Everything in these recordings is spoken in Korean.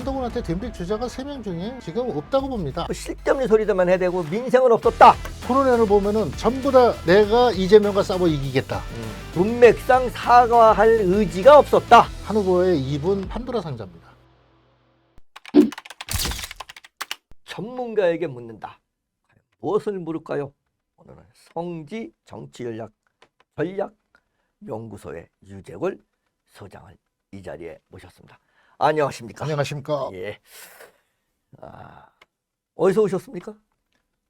한동훈한테 덤빌 주자가 3명 중에 지금 없다고 봅니다. 쓸데없는 소리들만 해대고 민생은 없었다. 토론회를 보면은 전부 다 내가 이재명과 싸워 이기겠다. 문맥상 사과할 의지가 없었다. 한 후보의 입은 판도라 상자입니다. 전문가에게 묻는다. 무엇을 물을까요? 오늘은 성지 정치전략연구소의 유재걸 소장을 이 자리에 모셨습니다. 안녕하십니까? 안녕하십니까? 예. 어디서 오셨습니까?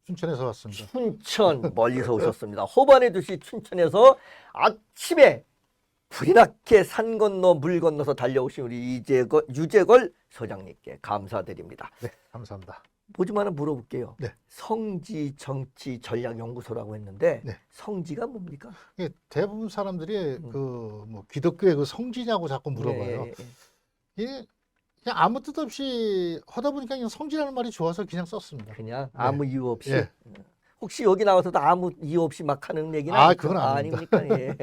춘천에서 왔습니다. 춘천 멀리서 오셨습니다. 호반의 도시 춘천에서 아침에 불이 나게 산 건너 물 건너서 달려오신 우리 유재걸 소장님께 감사드립니다. 네, 감사합니다. 뭐좀 하나 물어볼게요. 네. 성지 정치 전략 연구소라고 했는데 네. 성지가 뭡니까? 이게 대부분 사람들이 뭐 기독교의 그 성지냐고 자꾸 물어봐요. 예. 이게 그냥 아무 뜻 없이 하다 보니까 그냥 성지라는 말이 좋아서 그냥 썼습니다. 그냥 아무 이유 없이. 예. 혹시 여기 나와서도 아무 이유 없이 막 하는 얘기는 그건 아닙니다. 아닙니까? 예.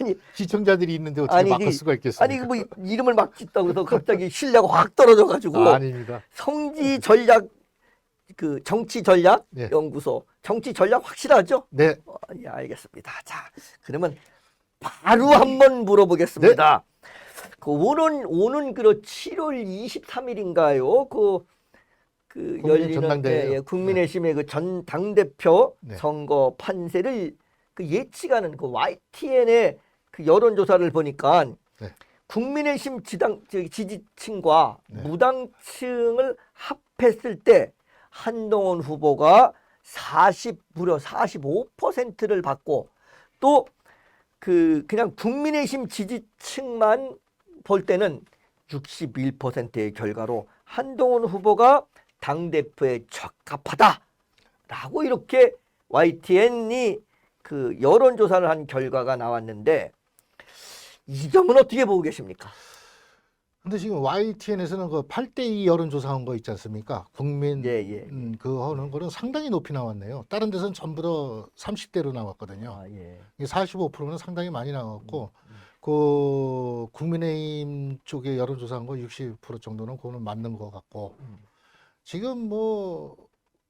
아니 시청자들이 있는데 어떻게 바꿀 수가 있겠습니까? 아니 뭐 이름을 막 짓다고 해서 갑자기 신뢰가 확 떨어져가지고 아닙니다. 성지 전략 그 정치 전략 네. 연구소 정치 전략 확실하죠? 네. 예, 알겠습니다. 자, 그러면 바로 한번 물어보겠습니다. 그 오는 그 7월 23일인가요? 그 국민 열리는 전당대회요. 국민의힘의 그 전 당대표 네. 선거 판세를 그 예측하는 그 YTN의 그 여론조사를 보니까 네. 국민의힘 지지층과 네. 무당층을 합했을 때 한동훈 후보가 무려 45%를 받고 또 그냥 국민의힘 지지층만 볼 때는 61%의 결과로 한동훈 후보가 당대표에 적합하다라고 이렇게 YTN이 그 여론조사를 한 결과가 나왔는데 이 점은 어떻게 보고 계십니까? 근데 지금 YTN에서는 그 8대2 여론조사한 거 있지 않습니까? 국민 예. 그거 하는 거는 상당히 높이 나왔네요. 다른 데서는 전부 다 30대로 나왔거든요. 예. 이게 45%는 상당히 많이 나왔고 그 국민의힘 쪽에 여론조사한 거 60% 정도는 그거는 맞는 것 같고 지금 뭐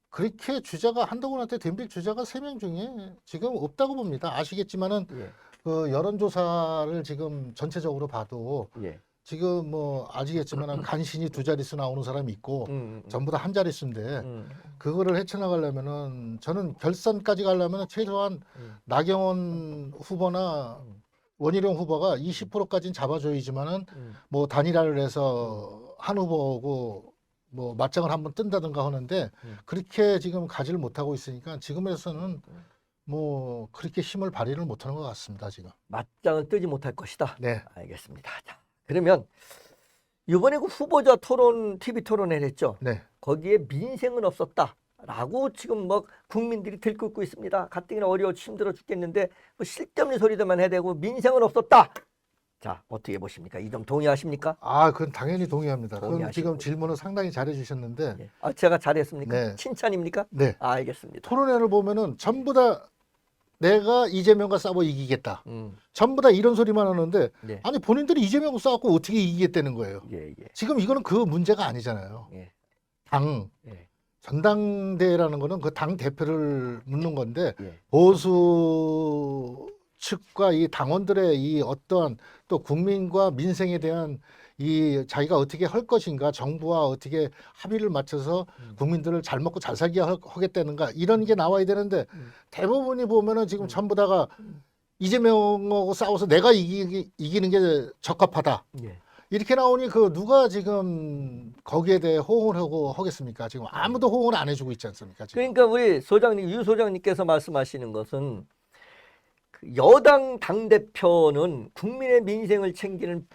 그렇게 주자가 한동훈한테 덤빌 주자가 3명 중에 지금 없다고 봅니다. 아시겠지만은 예. 그 여론조사를 지금 전체적으로 봐도 예. 지금 뭐 아시겠지만 간신히 두 자릿수 나오는 사람이 있고 전부 다 한 자릿수인데 그거를 헤쳐나가려면은 저는 결선까지 가려면은 최소한 나경원 후보나 원희룡 후보가 20%까지는 잡아줘야지만은 뭐 단일화를 해서 한 후보하고 뭐 맞짱을 한번 뜬다든가 하는데 그렇게 지금 가지를 못하고 있으니까 지금에서는 뭐 그렇게 힘을 발휘를 못하는 것 같습니다. 지금 맞짱을 뜨지 못할 것이다. 네. 알겠습니다. 자, 그러면 이번에 그 후보자 토론 TV 토론회를 했죠. 네. 거기에 민생은 없었다라고 지금 뭐 국민들이 들끓고 있습니다. 가뜩이나 어려워 힘들어 죽겠는데 뭐 쓸데없는 소리들만 해대고 민생은 없었다. 자, 어떻게 보십니까? 이 점 동의하십니까? 그건 당연히 동의합니다. 그건 지금 동의하시고. 질문을 상당히 잘해 주셨는데 예. 제가 잘했습니까? 네. 칭찬입니까? 네. 알겠습니다. 토론회를 보면은 전부 다 내가 이재명과 싸워 이기겠다. 음. 전부 다 이런 소리만 하는데 예. 아니 본인들이 이재명과 싸웠고 어떻게 이기겠다는 거예요. 예. 지금 이거는 그 문제가 아니잖아요. 예. 당 예. 전당대회라는 거는 그 당 대표를 묻는 건데 예. 보수 측과 이 당원들의 이 어떠한 또 국민과 민생에 대한 이 자기가 어떻게 할 것인가 정부와 어떻게 합의를 맞춰서 국민들을 잘 먹고 잘 살게 하겠다는가 이런 게 나와야 되는데 대부분이 보면은 지금 전부 다가 이재명하고 싸워서 내가 이기는 게 적합하다. 예. 이렇게 나오니 그 누가 지금 거기에 대해 호응을 하고 하겠습니까? 지금 아무도 호응을 안 해주고 있지 않습니까? 지금. 그러니까 우리 소장님, 유 소장님께서 말씀하시는 것은 그 여당 당대표는 국민의 민생을 챙기는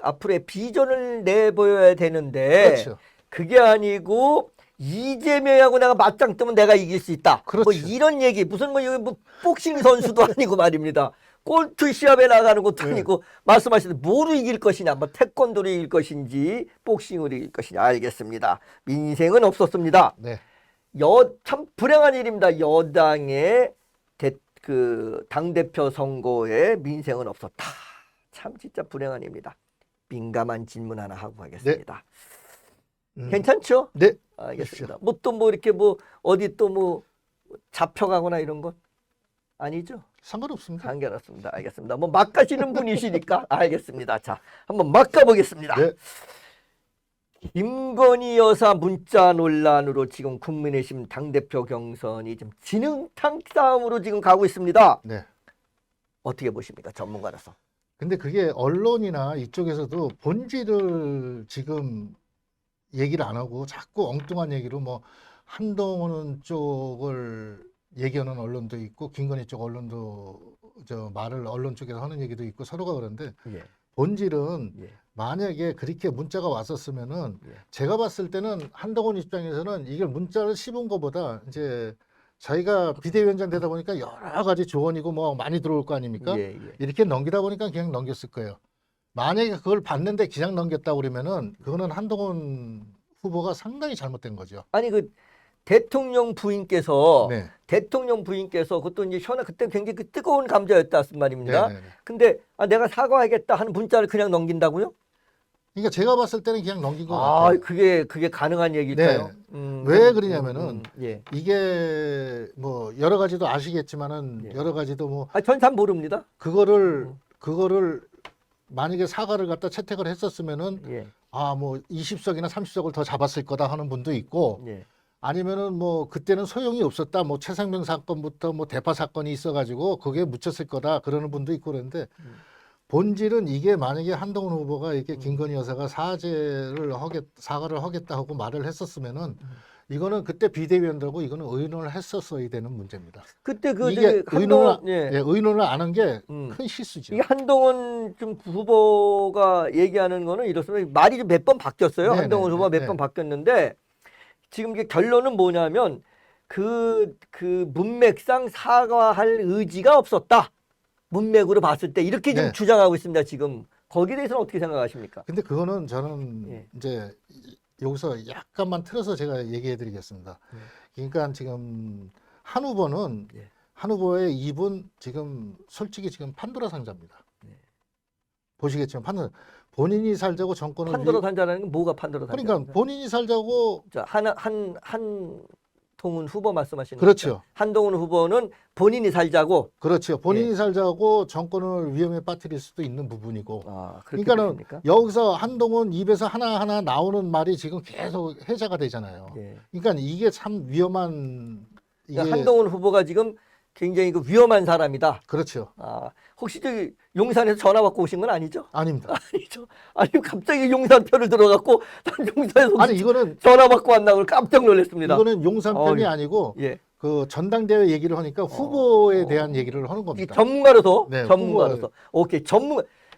앞으로의 비전을 내보여야 되는데 그렇죠. 그게 아니고 이재명하고 내가 맞짱 뜨면 내가 이길 수 있다. 그렇죠. 뭐 이런 얘기 무슨 뭐 복싱 선수도 아니고 말입니다. 골프 시합에 나가는 것도 아니고 말씀하시는 뭐로 이길 것이냐, 뭐 태권도로 이길 것인지 복싱으로 이길 것이냐. 알겠습니다. 민생은 없었습니다. 네. 참 불행한 일입니다. 여당의 당대표 선거에 민생은 없었다. 참 진짜 불행한 일입니다. 민감한 질문 하나 하고 가겠습니다. 괜찮죠? 네. 알겠습니다. 뭐 또 뭐 이렇게 뭐 어디 또 뭐 잡혀가거나 이런 건 아니죠? 상관없습니다. 상관없습니다. 알겠습니다. 뭐 막 가시는 분이시니까 알겠습니다. 자, 한번 막 가보겠습니다. 네. 김건희 여사 문자 논란으로 지금 국민의힘 당대표 경선이 좀 진흙탕 싸움으로 지금 가고 있습니다. 네. 어떻게 보십니까? 전문가로서. 근데 그게 언론이나 이쪽에서도 본질을 지금 얘기를 안 하고 자꾸 엉뚱한 얘기로 뭐 한동훈 쪽을 얘기하는 언론도 있고 김건희 쪽 언론도 말을 언론 쪽에서 하는 얘기도 있고 서로가 그런데 예. 본질은 예. 만약에 그렇게 문자가 왔었으면은 예. 제가 봤을 때는 한동훈 입장에서는 이게 문자를 씹은 것보다 이제 자기가 비대위원장 되다 보니까 여러 가지 조언이고 뭐 많이 들어올 거 아닙니까? 예, 예. 이렇게 넘기다 보니까 그냥 넘겼을 거예요. 만약에 그걸 봤는데 그냥 넘겼다 그러면은 그거는 한동훈 후보가 상당히 잘못된 거죠. 아니 그 대통령 부인께서 네. 그것도 이제 현아 그때 굉장히 그 뜨거운 감자였다 말입니다. 네네네. 근데 내가 사과하겠다 하는 문자를 그냥 넘긴다고요? 그러니까 제가 봤을 때는 그냥 넘긴 것 아, 같아요. 그게 가능한 얘기일까요? 왜 그러냐면은 예. 이게 뭐 여러 가지도 아시겠지만은 예. 여러 가지도 뭐 전 잘 모릅니다. 그거를 만약에 사과를 갖다 채택을 했었으면은 예. 뭐 20석이나 30석을 더 잡았을 거다 하는 분도 있고 예. 아니면은 뭐 그때는 소용이 없었다. 뭐 최상병 사건부터 뭐 대파 사건이 있어가지고 그게 묻혔을 거다 그러는 분도 있고 그런데 본질은 이게 만약에 한동훈 후보가 이렇게 김건희 여사가 사과를 하겠다 하고 말을 했었으면은 이거는 그때 비대위원들하고 이거는 의논을 했었어야 되는 문제입니다. 그때 그 이게 한동훈 예. 의논을 안 한 게 큰 실수죠. 이게 한동훈 좀 후보가 얘기하는 거는 이렇습니다. 말이 좀 몇 번 바뀌었어요. 네네. 한동훈 후보가 몇 번 바뀌었는데 지금 이게 결론은 뭐냐면 그 문맥상 사과할 의지가 없었다. 문맥으로 봤을 때 이렇게 지금 네. 주장하고 있습니다. 지금 거기에 대해서는 어떻게 생각하십니까? 근데 그거는 저는 예. 이제 여기서 약간만 틀어서 제가 얘기해 드리겠습니다. 그러니까 지금 한 후보는 예. 한 후보의 입은 지금 솔직히 지금 판도라 상자입니다. 보시겠지만 본인이 살자고 정권을 판도라 산자라는 건 뭐가 판도라 산자? 그러니까 본인이 살자고 자, 한동훈 후보 말씀하시는 그렇죠. 거죠? 한동훈 후보는 본인이 살자고. 그렇죠. 본인이 살자고 정권을 위험에 빠뜨릴 수도 있는 부분이고. 그렇게 그러니까는 보십니까? 여기서 한동훈 입에서 하나하나 나오는 말이 지금 계속 해자가 되잖아요. 예. 그러니까 이게 참 위험한 그러니까 한동훈 후보가 지금 굉장히 그 위험한 사람이다. 그렇죠. 혹시 저기 용산에서 전화 받고 오신 건 아니죠? 아닙니다. 아니죠. 아니 갑자기 용산 편을 들어갖고 난 용산에서 아니 이거는 전화 받고 왔나고 깜짝 놀랐습니다. 이거는 용산 편이 아니고 예. 그 전당대회 얘기를 하니까 후보에 대한 얘기를 하는 이 겁니다. 전문가로서 네, 전문가로서 오케이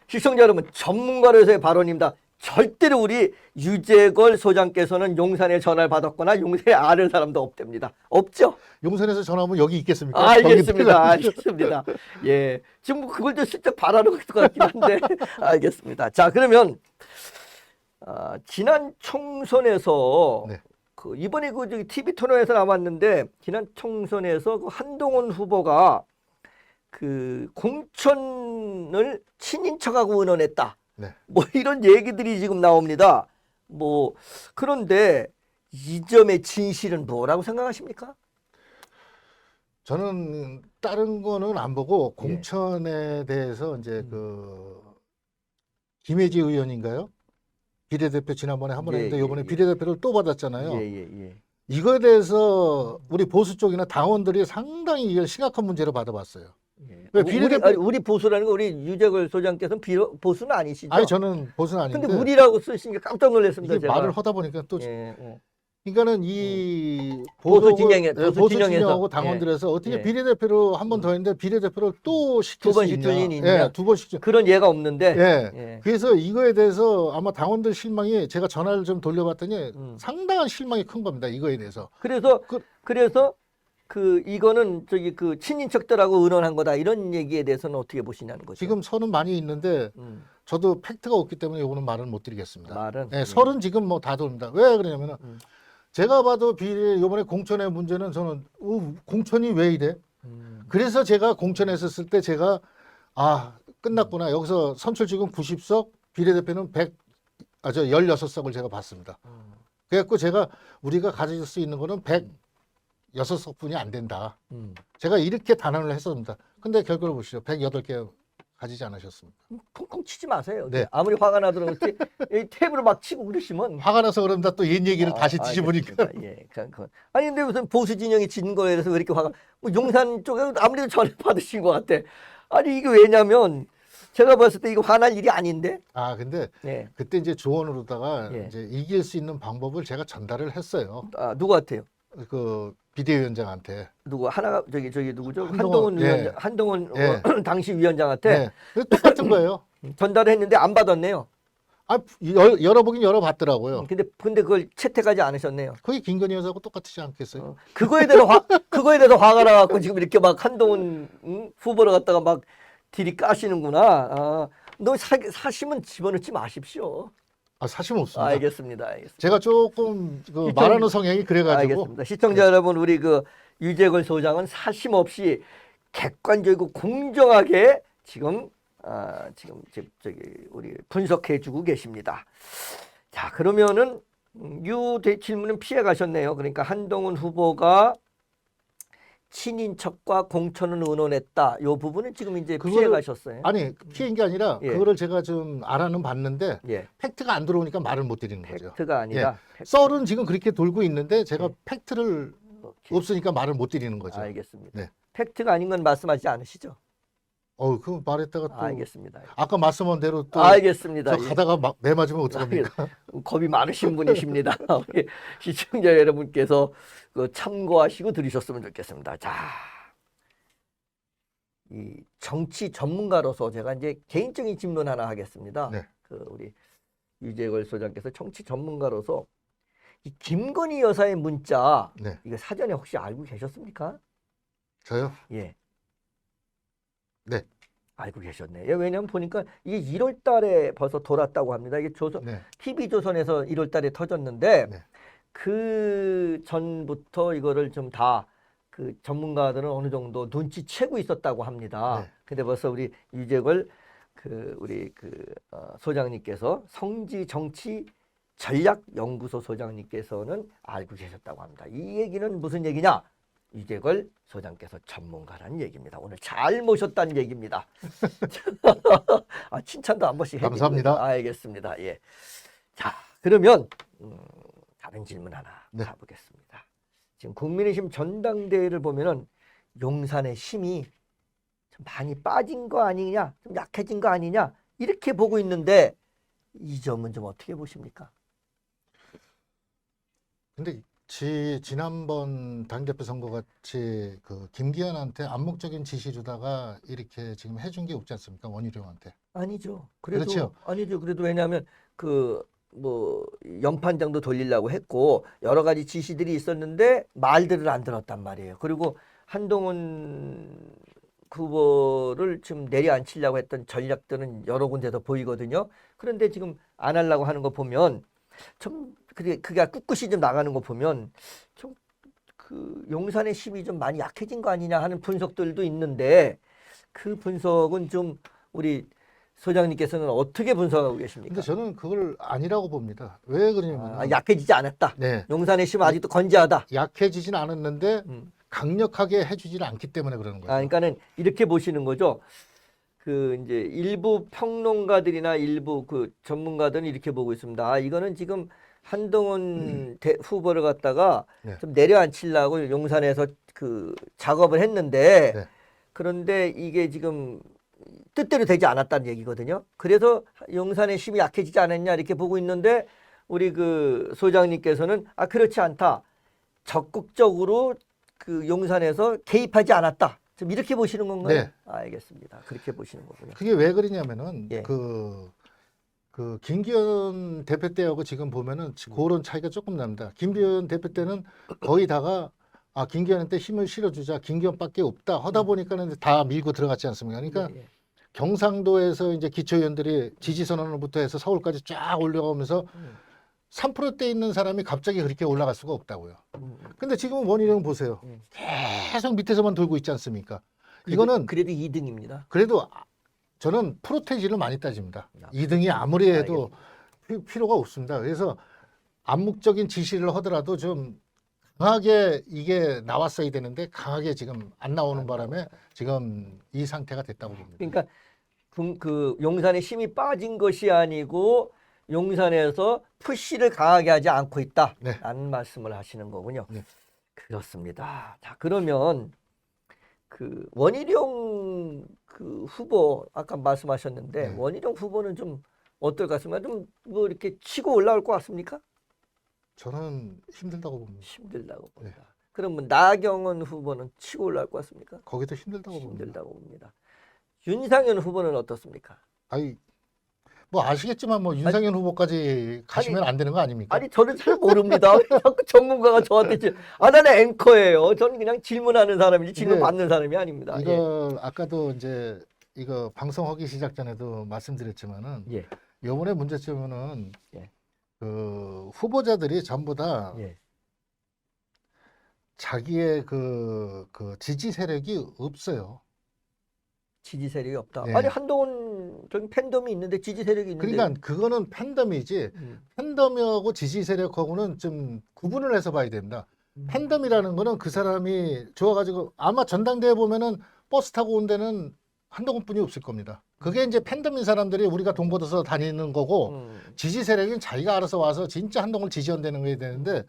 시청자 여러분 전문가로서의 발언입니다. 절대로 우리 유재걸 소장께서는 용산에 전화를 받았거나 용산에 아는 사람도 없답니다. 없죠? 용산에서 전화하면 여기 있겠습니까? 알겠습니다. 알겠습니다. 예, 지금 뭐 그걸 좀 슬쩍 바라는 것 같긴 한데 알겠습니다. 자, 그러면 지난 총선에서 네. 그 이번에 그 저기 TV 토론에서 나왔는데 지난 총선에서 그 한동훈 후보가 그 공천을 친인척하고 의논했다. 네. 뭐 이런 얘기들이 지금 나옵니다. 뭐 그런데 이 점의 진실은 뭐라고 생각하십니까? 저는 다른 거는 안 보고 예. 공천에 대해서 이제 그 김혜지 의원인가요? 비례대표 지난번에 한 번 했는데 이번에 비례대표를 또 받았잖아요. 예. 이거에 대해서 우리 보수 쪽이나 당원들이 상당히 이걸 심각한 문제로 받아봤어요. 왜 우리 보수라는 거 우리 유재걸 소장께서는 보수는 아니시죠? 아니 저는 보수는 아닌데. 근데 우리라고 쓰신 게 깜짝 놀랐습니다. 이게 제가. 말을 하다 보니까 또 예. 그러니까는 이 보수 보수 진영에서. 진영하고 당원들에서 어떻게 예. 비례대표로 한 번 더 했는데 비례대표를 또 시킬 두 번씩 수 있냐? 들리니 있냐? 두 번씩. 그런 예가 없는데. 예. 그래서 이거에 대해서 아마 당원들 실망이 제가 전화를 좀 돌려봤더니 상당한 실망이 큰 겁니다. 이거에 대해서. 그래서 이거는 저기 그 친인척들하고 의논한 거다 이런 얘기에 대해서는 어떻게 보시냐는 거죠. 지금 설은 많이 있는데 저도 팩트가 없기 때문에 이거는 말은 못 드리겠습니다. 말은. 네, 설은 지금 뭐 다 돕니다. 왜 그러냐면은 제가 봐도 이번에 공천의 문제는 저는 공천이 왜 이래? 그래서 제가 공천했었을 때 제가 끝났구나. 여기서 선출직은 90석, 비례대표는 16석을 제가 봤습니다. 그래갖고 우리가 가질 수 있는 거는 106석분이 안 된다. 제가 이렇게 단언을 했었습니다. 근데 결과를 보시죠. 108개 가지지 않으셨습니다. 쿵쿵 치지 마세요. 네. 아무리 화가 나더라도 이 탭으로 막 치고 그러시면 화가 나서 그런다 또 옛 얘기를 다시 뒤집으니까. 알겠습니다. 예, 그건. 아니 근데 무슨 보수 진영이 진 거에 대해서 왜 이렇게 화가? 뭐 용산 쪽에 아무래도 전에 받으신 것 같아. 아니 이게 왜냐면 제가 봤을 때 이거 화날 일이 아닌데. 아 근데 예. 그때 이제 조언으로다가 예. 이제 이길 수 있는 방법을 제가 전달을 했어요. 아 누구한테요? 그 비대위원장한테. 누구 하나가 저기 누구죠? 한동훈, 한동훈 예. 위원장, 한동훈 예. 당시 위원장한테 네. 똑같은 거예요. 전달을 했는데 안 받았네요. 아 열어보긴 열어봤더라고요. 근데 그걸 채택하지 않으셨네요. 그게 김건희 여사하고 똑같지 않겠어요? 그거에 대해서 화가 나갖고 지금 이렇게 막 한동훈 후보를 갖다가 막 딜이 까시는구나. 너 사심은 집어넣지 마십시오. 아 사심 없습니다. 알겠습니다. 제가 조금 말하는 성향이 그래가지고. 알겠습니다. 시청자 여러분, 우리 그 유재걸 소장은 사심 없이 객관적이고 공정하게 지금 저기 우리 분석해주고 계십니다. 자, 그러면은 질문은 피해 가셨네요. 그러니까 한동훈 후보가 친인척과 공천을 의논했다. 이 부분은 지금 이제 피해 가셨어요. 아니 피해인 게 아니라 예. 그거를 제가 좀 알아는 봤는데 예. 팩트가 안 들어오니까 말을 못 드리는 거죠. 팩트가 아니라 썰은 지금 그렇게 돌고 있는데 제가 예. 팩트를 오케이. 없으니까 말을 못 드리는 거죠. 알겠습니다. 네. 팩트가 아닌 건 말씀하지 않으시죠? 그 말했다가 또 알겠습니다. 아까 말씀한 대로 또 알겠습니다. 저 가다가 막 매 맞으면 어떡합니까? 겁이 많으신 분이십니다. 우리 시청자 여러분께서 참고하시고 들으셨으면 좋겠습니다. 자, 이 정치 전문가로서 제가 이제 개인적인 질문 하나 하겠습니다. 네. 우리 유재걸 소장께서 정치 전문가로서 이 김건희 여사의 문자 네. 이거 사전에 혹시 알고 계셨습니까? 저요? 예. 네. 알고 계셨네요. 왜냐하면 보니까 이게 1월 달에 벌써 돌았다고 합니다. 이게 네. TV조선에서 1월 달에 터졌는데 네. 그 전부터 이거를 좀 다 그 전문가들은 어느 정도 눈치채고 있었다고 합니다. 네. 근데 벌써 우리 유재걸 소장님께서 성지 정치 전략연구소 소장님께서는 알고 계셨다고 합니다. 이 얘기는 무슨 얘기냐? 유재걸 소장께서 전문가라는 얘기입니다. 오늘 잘 모셨다는 얘기입니다. 칭찬도 한 번씩 해주세요. 감사합니다. 알겠습니다. 예. 자, 그러면 다른 질문 하나 네. 가보겠습니다. 지금 국민의힘 전당대회를 보면은 용산의 힘이 좀 많이 빠진 거 아니냐, 좀 약해진 거 아니냐 이렇게 보고 있는데 이 점은 좀 어떻게 보십니까? 근데 지난번 당대표 선거 같이 그 김기현한테 암묵적인 지시로다가 이렇게 지금 해준 게 없지 않습니까? 원희룡한테. 아니죠. 그래도 그렇죠. 아니죠. 그래도 왜냐하면 연판장도 돌리려고 했고 여러 가지 지시들이 있었는데 말들을 안 들었단 말이에요. 그리고 한동훈 후보를 지금 내려앉히려고 했던 전략들은 여러 군데서 보이거든요. 그런데 지금 안 하려고 하는 거 보면 좀 그게 꿋꿋이 좀 나가는 거 보면 좀 그 용산의 힘이 좀 많이 약해진 거 아니냐 하는 분석들도 있는데 그 분석은 좀 우리 소장님께서는 어떻게 분석하고 계십니까? 근데 저는 그걸 아니라고 봅니다. 왜 그러냐면 약해지지 않았다. 네. 용산의 힘은 아직도 건재하다. 약해지진 않았는데 강력하게 해주지는 않기 때문에 그러는 거죠. 그러니까는 이렇게 보시는 거죠. 이제 일부 평론가들이나 일부 그 전문가들은 이렇게 보고 있습니다. 이거는 지금 한동훈 후보를 갖다가 네. 좀 내려앉히려고 용산에서 그 작업을 했는데 네. 그런데 이게 지금 뜻대로 되지 않았다는 얘기거든요. 그래서 용산의 힘이 약해지지 않았냐 이렇게 보고 있는데 우리 그 소장님께서는 그렇지 않다. 적극적으로 그 용산에서 개입하지 않았다. 좀 이렇게 보시는 건가요? 네. 알겠습니다. 그렇게 보시는 거군요. 그게 왜 그러냐면은 예. 그 김기현 대표 때하고 지금 보면은 그런 차이가 조금 납니다. 김기현 대표 때는 거의 다가 김기현한테 힘을 실어주자 김기현밖에 없다 하다 보니까는 다 밀고 들어갔지 않습니까? 그러니까 예. 경상도에서 이제 기초의원들이 지지선언부터 해서 서울까지 쫙 올라가면서 3%대 있는 사람이 갑자기 그렇게 올라갈 수가 없다고요. 근데 지금은 원희룡 보세요. 계속 밑에서만 돌고 있지 않습니까? 이거는 그래도 2등입니다. 그래도 저는 프로테지를 많이 따집니다. 2등이 아무리 해도 필요가 없습니다. 그래서 암묵적인 지시를 하더라도 좀 강하게 이게 나왔어야 되는데 강하게 지금 안 나오는 바람에 지금 이 상태가 됐다고 봅니다. 그러니까 그 용산에 힘이 빠진 것이 아니고 용산에서 푸시를 강하게 하지 않고 있다라는 말씀을 하시는 거군요. 네. 그렇습니다. 자, 그러면 그 원희룡 그 후보 아까 말씀하셨는데 네. 원희룡 후보는 좀 어떨 것 같습니까? 좀 뭐 이렇게 치고 올라올 것 같습니까? 저는 힘들다고 봅니다. 힘들다고 본다. 네. 그러면 나경원 후보는 치고 올라올 것 같습니까? 거기도 힘들다고 봅니다. 힘들다고 봅니다. 윤상현 후보는 어떻습니까? 아니 뭐 아시겠지만 뭐 윤상현 후보까지 가시면 안 되는 거 아닙니까? 아니 저는 잘 모릅니다. 왜 자꾸 전문가가 저한테 나는 앵커예요. 저는 그냥 질문하는 사람이지 질문 근데 받는 사람이 아닙니다. 이거 아까도 이제 이거 방송하기 시작 전에도 말씀드렸지만은 예. 이번에 문제점은 예. 그 후보자들이 전부 다 예. 자기의 그 지지 세력이 없어요. 지지 세력이 없다. 예. 아니 한동훈 저기 팬덤이 있는데 지지 세력이 있는데. 그러니까 그거는 팬덤이지 팬덤하고 지지 세력하고는 좀 구분을 해서 봐야 됩니다. 팬덤이라는 거는 그 사람이 좋아가지고 아마 전당대회 보면은 버스 타고 온 데는 한동훈뿐이 없을 겁니다. 그게 이제 팬덤인 사람들이 우리가 돈 받아서 다니는 거고 지지 세력은 자기가 알아서 와서 진짜 한동훈을 지지한다는 거야 되는데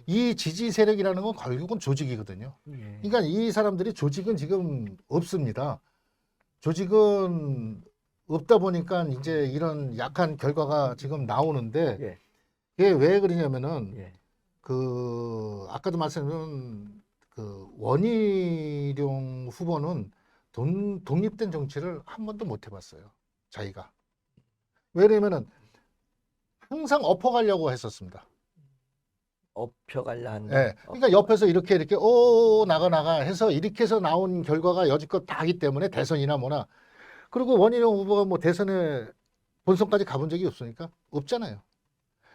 이 지지 세력이라는 건 결국은 조직이거든요. 예. 그러니까 이 사람들이 조직은 지금 없습니다. 조직은 없다 보니까 이제 이런 약한 결과가 지금 나오는데 예. 이게 왜 그러냐면은 예. 그 아까도 말씀드린 그 원희룡 후보는 독립된 정치를 한 번도 못 해봤어요. 자기가. 왜냐면은 항상 엎어가려고 했었습니다. 엎혀갈라 한다. 네. 그러니까 옆에서 이렇게 오 나가 해서 이렇게 해서 나온 결과가 여지껏 다기 때문에 대선이나 뭐나 그리고 원희룡 후보가 뭐 대선에 본선까지 가본 적이 없으니까 없잖아요.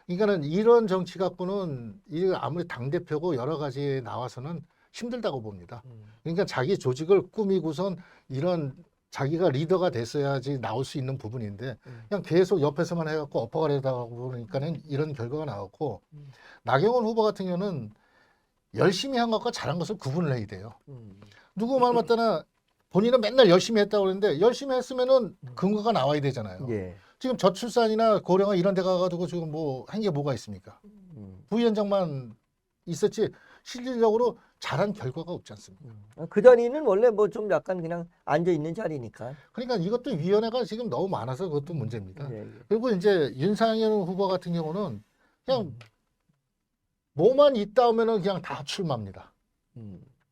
그러니까는 이런 정치 갖고는 이 아무리 당 대표고 여러 가지에 나와서는 힘들다고 봅니다. 그러니까 자기 조직을 꾸미고선 이런 자기가 리더가 됐어야지 나올 수 있는 부분인데 그냥 계속 옆에서만 해갖고 엎어가려다 보니까는 이런 결과가 나왔고 나경원 후보 같은 경우는 열심히 한 것과 잘한 것을 구분을 해야 돼요. 누구 말 맞다나 본인은 맨날 열심히 했다고 그러는데 열심히 했으면은 근거가 나와야 되잖아요. 예. 지금 저출산이나 고령화 이런 데 가가지고 지금 뭐 한 게 뭐가 있습니까? 부위원장만 있었지 실질적으로 잘한 결과가 없지 않습니까? 그 자리는 원래 뭐 좀 약간 그냥 앉아 있는 자리니까. 그러니까 이것도 위원회가 지금 너무 많아서 그것도 문제입니다. 예, 예. 그리고 이제 윤상현 후보 같은 경우는 그냥 뭐만 있다 오면은 그냥 다 출마합니다.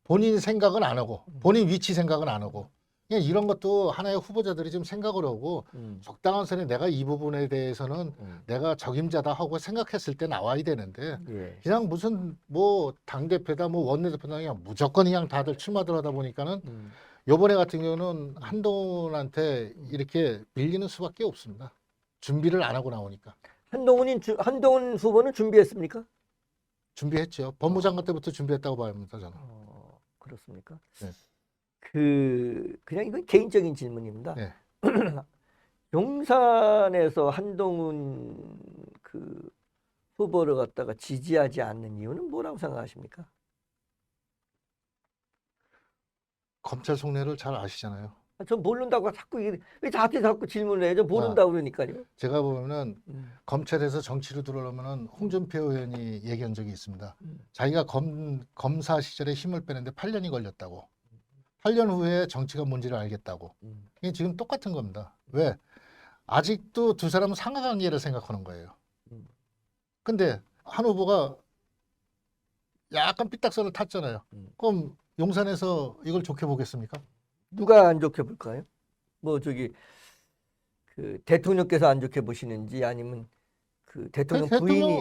본인 생각은 안 하고 본인 위치 생각은 안 하고 그냥 이런 것도 하나의 후보자들이 좀 생각을 하고 적당한 선에 내가 이 부분에 대해서는 내가 적임자다 하고 생각했을 때 나와야 되는데 예. 그냥 무슨 뭐 당대표다 뭐 원내대표다 그냥 무조건 그냥 다들 출마들 하다 보니까는 요번에 같은 경우는 한동훈한테 이렇게 밀리는 수밖에 없습니다. 준비를 안 하고 나오니까. 한동훈 후보는 준비했습니까? 준비했죠. 법무장관 때부터 준비했다고 봐야합니다 저는. 그렇습니까? 네. 그냥 이건 개인적인 질문입니다. 네. 용산에서 한동훈 그 후보를 갖다가 지지하지 않는 이유는 뭐라고 생각하십니까? 검찰 속내를 잘 아시잖아요. 전 모른다고 자꾸 왜 저한테 자꾸 질문을 해요? 저 모른다고 그러니까요. 제가 보면은 검찰에서 정치로 들어오려면은 홍준표 의원이 얘기한 적이 있습니다. 자기가 검사 시절에 힘을 빼는데 8년이 걸렸다고. 8년 후에 정치가 뭔지를 알겠다고. 이게 지금 똑같은 겁니다. 왜? 아직도 두 사람은 상하관계를 생각하는 거예요. 근데 한 후보가 약간 삐딱선을 탔잖아요. 그럼 용산에서 이걸 좋게 보겠습니까? 누가 안 좋게 볼까요? 뭐 저기 그 대통령께서 안 좋게 보시는지 아니면 그 대통령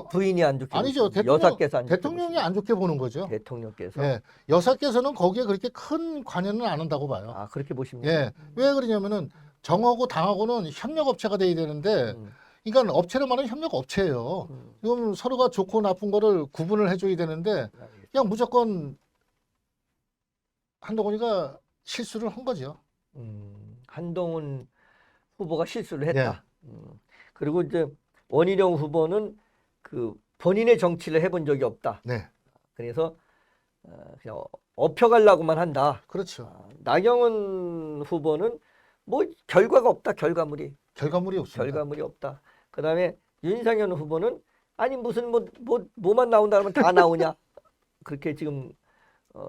부인이 안 좋게 아니죠. 보시는지 여사께서 안 좋게 대통령이 보시는지. 안 좋게 보는 거죠. 대통령께서 예, 여사께서는 거기에 그렇게 큰 관여는 안 한다고 봐요. 아 그렇게 보십니까? 예, 왜 그러냐면은 정하고 당하고는 협력업체가 돼야 되는데, 그러니까 업체로 말하면 협력업체예요. 그럼 서로가 좋고 나쁜 거를 구분을 해줘야 되는데 그냥 무조건 한동훈이가 실수를 한 거죠. 한동훈 후보가 실수를 했다. 그리고 이제 원희룡 후보는 그 본인의 정치를 해본 적이 없다. 네, 그래서 그냥 업혀가려고만 한다. 그렇죠. 나경원 후보는 뭐 결과가 없다. 결과물이 결과물이 없습니다. 없다. 그다음에 윤상현 후보는 아니 무슨 뭐만 나온다 하면 다 나오냐. 그렇게 지금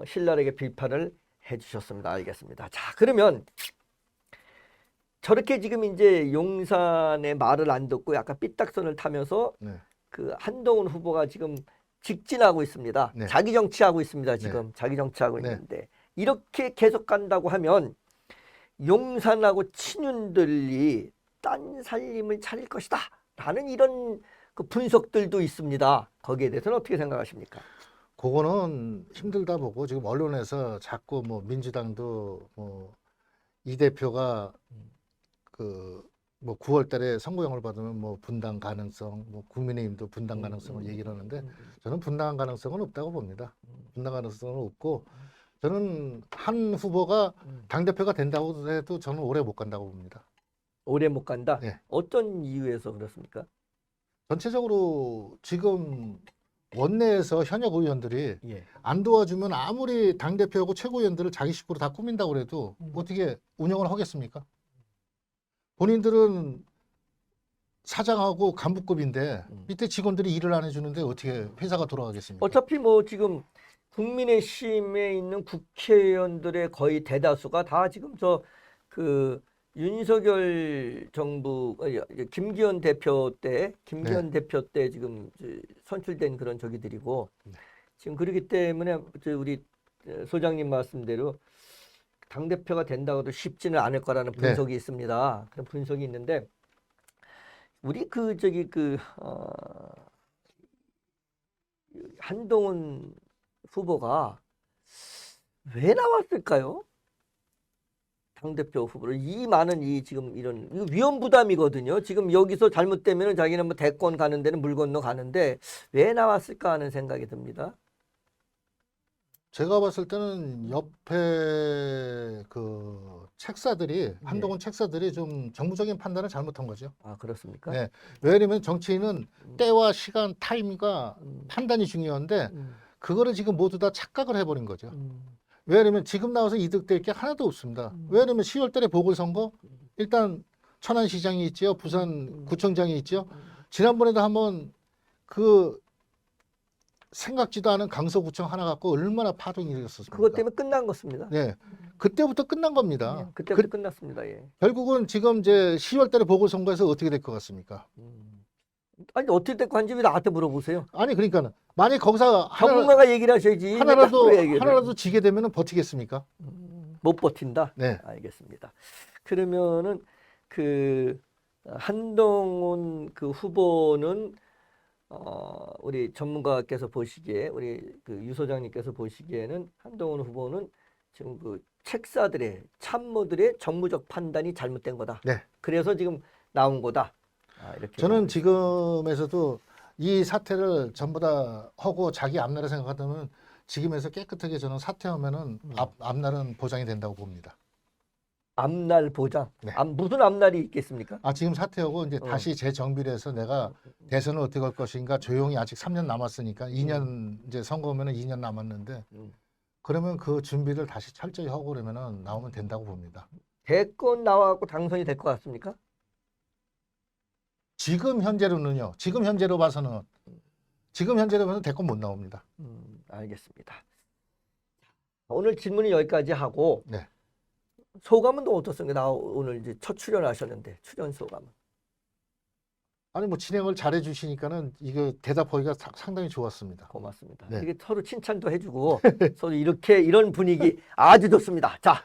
신랄하게 비판을 해주셨습니다. 알겠습니다. 자, 그러면 저렇게 지금 이제 용산의 말을 안 듣고 약간 삐딱선을 타면서 네, 그 한동훈 후보가 지금 직진하고 있습니다. 네. 자기 정치하고 있습니다. 지금 자기 정치하고 네. 있는데 이렇게 계속 간다고 하면 용산하고 친윤들이 딴 살림을 차릴 것이다 라는 이런 그 분석들도 있습니다. 거기에 대해서는 어떻게 생각하십니까? 그거는 힘들다 보고 지금 언론에서 자꾸 뭐 민주당도 뭐 이 대표가 그 뭐 9월 달에 선거용을 받으면 뭐 분당 가능성, 뭐 국민의힘도 분당 가능성을 얘기를 하는데 저는 분당 가능성은 없다고 봅니다. 분당 가능성은 없고 저는 한 후보가 당대표가 된다고 해도 저는 오래 못 간다고 봅니다. 오래 못 간다? 네. 어떤 이유에서 그렇습니까? 전체적으로 지금 원내에서 현역 의원들이 예. 안 도와주면 아무리 당대표하고 최고위원들을 자기 식구로 다 꾸민다고 그래도 어떻게 운영을 하겠습니까? 본인들은 사장하고 간부급인데 밑에 직원들이 일을 안 해주는데 어떻게 회사가 돌아가겠습니까? 어차피 뭐 지금 국민의힘에 있는 국회의원들의 거의 대다수가 다 지금 저 그 윤석열 정부 김기현 대표 때 지금 선출된 그런 저기들이고 지금 그렇기 때문에 우리 소장님 말씀대로 당 대표가 된다고도 쉽지는 않을 거라는 분석이 있습니다. 그런 분석이 있는데 우리 한동훈 후보가 왜 나왔을까요? 당대표 후보를 이 많은 지금 이런 이거 위험 부담이거든요. 지금 여기서 잘못되면 자기는 뭐 대권 가는 데는 물 건너 가는데 왜 나왔을까 하는 생각이 듭니다. 제가 봤을 때는 옆에 그 책사들이 한동훈 책사들이 좀 정무적인 판단을 잘못한 거죠. 아, 그렇습니까? 네. 왜냐면 정치인은 때와 시간, 타임과 판단이 중요한데 그거를 지금 모두 다 착각을 해버린 거죠. 왜냐면 지금 나와서 이득될 게 하나도 없습니다. 왜냐면 10월 달에 보궐선거 일단 천안시장이 있죠. 부산 구청장이 있죠. 지난번에도 한번 그 생각지도 않은 강서구청 하나 갖고 얼마나 파동이 일었었습니까? 그것 때문에 끝난 것입니다. 네, 그때부터 끝난 겁니다. 네, 그때부터 끝났습니다. 예. 결국은 지금 이제 10월 달에 보궐선거에서 어떻게 될 것 같습니까? 아니 어떻게 됐고 한지 왜 나한테 물어보세요? 아니 그러니까 만약 거기서 전문가가 얘기를 하셔야지. 하나라도 지게 되면 버티겠습니까? 못 버틴다. 네. 알겠습니다. 그러면은 그 한동훈 그 후보는 우리 전문가께서 보시기에 우리 그 유 소장님께서 보시기에는 한동훈 후보는 지금 그 책사들의 참모들의 정무적 판단이 잘못된 거다. 네. 그래서 지금 나온 거다. 이렇게 저는 지금에서도 이 사태를 전부 다 하고 자기 앞날을 생각하다면 지금에서 깨끗하게 저는 사퇴하면은 앞날은 보장이 된다고 봅니다. 앞날 보장. 네. 무슨 앞날이 있겠습니까? 지금 사퇴하고 이제 다시 재정비를 해서 내가 대선을 어떻게 할 것인가 조용히 아직 3년 남았으니까 2년 이제 선거면은 2년 남았는데 그러면 그 준비를 다시 철저히 하고 그러면은 나오면 된다고 봅니다. 대권 나와갖고 당선이 될 것 같습니까? 지금 현재로는요. 지금 현재로 봐서는 대권 못 나옵니다. 알겠습니다. 오늘 질문은 여기까지 하고 네. 소감은 또 어떻습니까? 오늘 이제 첫 출연하셨는데 출연 소감은? 아니 뭐 진행을 잘해 주시니까는 이거 대답하기가 상당히 좋았습니다. 고맙습니다. 네. 이게 서로 칭찬도 해주고 서로 이런 분위기 아주 좋습니다. 자,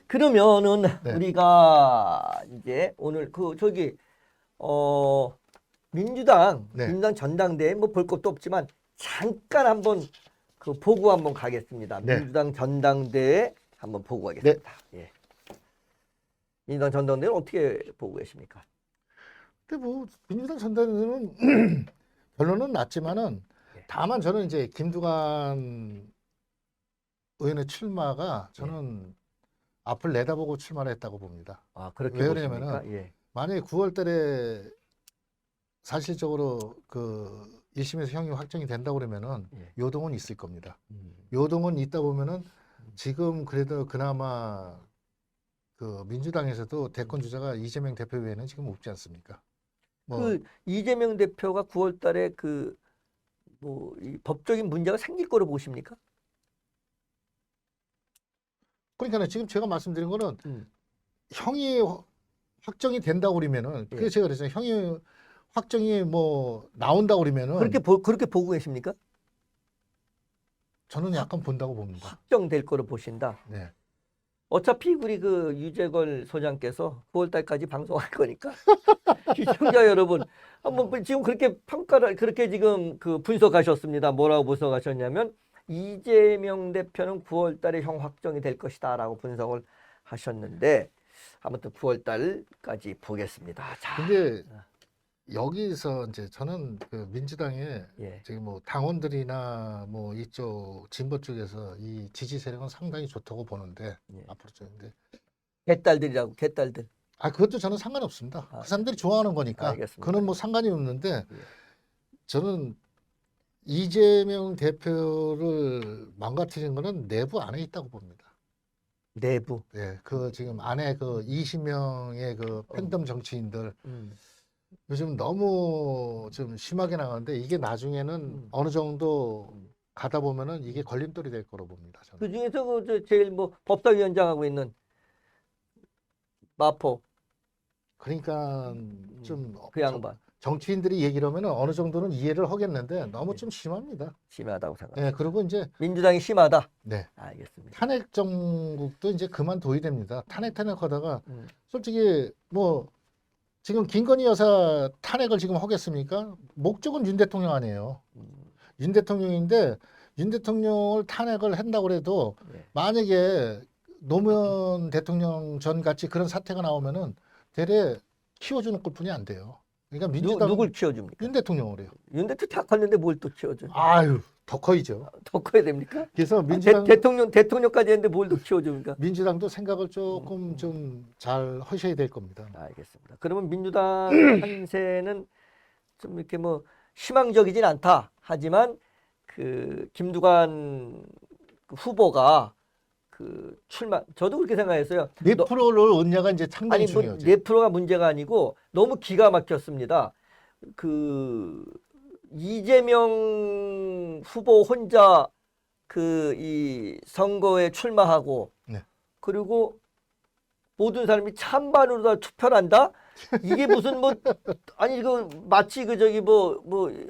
그러면은 네. 우리가 이제 오늘 민주당 전당대회 뭐 볼 것도 없지만 잠깐 한번 그 보고 한번 가겠습니다. 네. 민주당 전당대회 한번 보고 가겠습니다. 예. 민주당 전당대회는 어떻게 보고 계십니까? 근데 뭐 민주당 전당대회는 결론은 났지만은 다만 저는 이제 김두관 의원의 출마가 저는 앞을 내다보고 출마를 했다고 봅니다. 그렇게 왜 보십니까? 그러냐면은 만약에 9월 달에 사실적으로 그 1심에서 형이 확정이 된다고 그러면은 예. 요동은 있을 겁니다. 요동은 있다 보면은 지금 그래도 그나마 그 민주당에서도 대권 주자가 이재명 대표 외에는 지금 없지 않습니까? 뭐 그 이재명 대표가 9월 달에 그 뭐 이 법적인 문제가 생길 거로 보십니까? 그러니까 지금 제가 말씀드린 거는 음. 형이 확정이 된다고 그러면은 예. 그래서 제가 그랬어요. 형이 확정이 뭐 나온다고 그러면은 그렇게 보고 계십니까? 저는 약간 본다고 봅니다. 확정될 거로 보신다. 네. 어차피 우리 그 유재걸 소장께서 9월 달까지 방송할 거니까 시청자 여러분 한번 지금 그렇게 평가를 그렇게 지금 그 분석하셨습니다. 뭐라고 분석하셨냐면 이재명 대표는 9월 달에 형 확정이 될 것이다라고 분석을 하셨는데 아무튼 9월 달까지 보겠습니다. 자, 근데 여기서 이제 저는 그 민주당의 예. 지금 뭐 당원들이나 뭐 이쪽 진보 쪽에서 이 지지 세력은 상당히 좋다고 보는데 예. 앞으로 쪽인데 개딸들이라고 개딸들. 그것도 저는 상관없습니다. 아, 그 사람들이 좋아하는 거니까 알겠습니다. 그는 뭐 상관이 없는데 예. 저는 이재명 대표를 망가뜨리는 거는 내부 안에 있다고 봅니다. 내부. 예, 그 지금 안에 그 20명의 그 팬덤 정치인들 요즘 너무 좀 심하게 나가는데 이게 나중에는 어느 정도 가다 보면은 이게 걸림돌이 될 거로 봅니다. 저는. 그 중에서 그 제일 뭐 법사위원장하고 있는 마포 그러니까 좀 그 양반 정치인들이 얘기를 하면은 어느 정도는 이해를 하겠는데 너무 좀 심합니다. 심하다고 생각합니다. 예, 그리고 이제 민주당이 심하다. 네. 알겠습니다. 탄핵 정국도 이제 그만둬야 됩니다. 탄핵하다가 음. 솔직히 뭐 지금 김건희 여사 탄핵을 지금 하겠습니까? 목적은 윤 대통령 아니에요. 윤 대통령인데 윤 대통령을 탄핵을 한다고 해도 네. 만약에 노무현 대통령 전 같이 그런 사태가 나오면은 대래 키워주는 것뿐이 안 돼요. 그러니까 민주당 누굴 키워줍니까? 윤 대통령을 해요. 윤 대통령 다 컸는데 뭘 또 키워줘? 아유 더 커이죠. 더 커야 됩니까? 그래서 민주당 대통령까지 했는데 뭘 또 키워줍니까? 민주당도 생각을 조금 좀 잘 하셔야 될 겁니다. 알겠습니다. 그러면 민주당 판세는 좀 이렇게 뭐 희망적이진 않다. 하지만 그 김두관 후보가 그 출마 저도 그렇게 생각했어요. 몇 프로를 얻냐가 이제 상당히 아니 뭐 중요하죠. 4%가 문제가 아니고 너무 기가 막혔습니다. 그 이재명 후보 혼자 그 이 선거에 출마하고 네. 그리고 모든 사람이 찬반으로 다 투표를 한다? 이게 무슨 뭐 아니 이거 마치 그 저기 뭐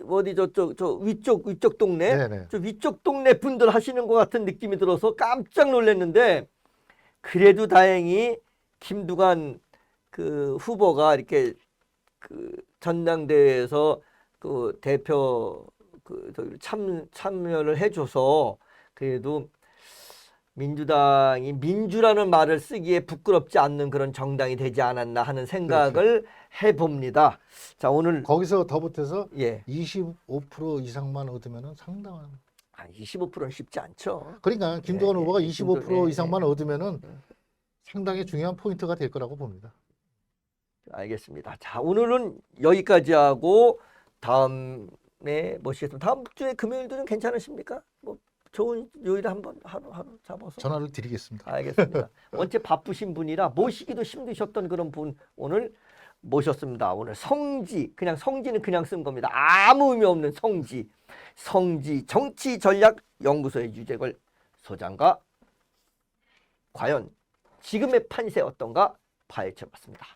어디 저쪽 저 위쪽 동네 네네. 저 위쪽 동네 분들 하시는 것 같은 느낌이 들어서 깜짝 놀랐는데 그래도 다행히 김두관 그 후보가 이렇게 그 전당대회에서 그 대표 그 참여를 해줘서 그래도 민주당이 민주라는 말을 쓰기에 부끄럽지 않는 그런 정당이 되지 않았나 하는 생각을 해봅니다. 자 오늘 거기서 더 보태서 예 25% 이상만 얻으면은 상당한. 25%는 쉽지 않죠. 그러니까 김두관 후보가 25% 예, 이상만 얻으면은 상당히 중요한 포인트가 될 거라고 봅니다. 알겠습니다. 자 오늘은 여기까지 하고 다음에 모시겠습니다. 다음 주에 금요일도 좀 괜찮으십니까? 뭐 좋은 요일 한번 하루 잡아서 전화를 드리겠습니다. 알겠습니다. 원체 바쁘신 분이라 모시기도 힘드셨던 그런 분 오늘 모셨습니다. 오늘 성지 그냥 성지는 그냥 쓴 겁니다. 아무 의미 없는 성지 정치 전략 연구소의 유재걸 소장과 과연 지금의 판세 어떤가 파헤쳐봤습니다.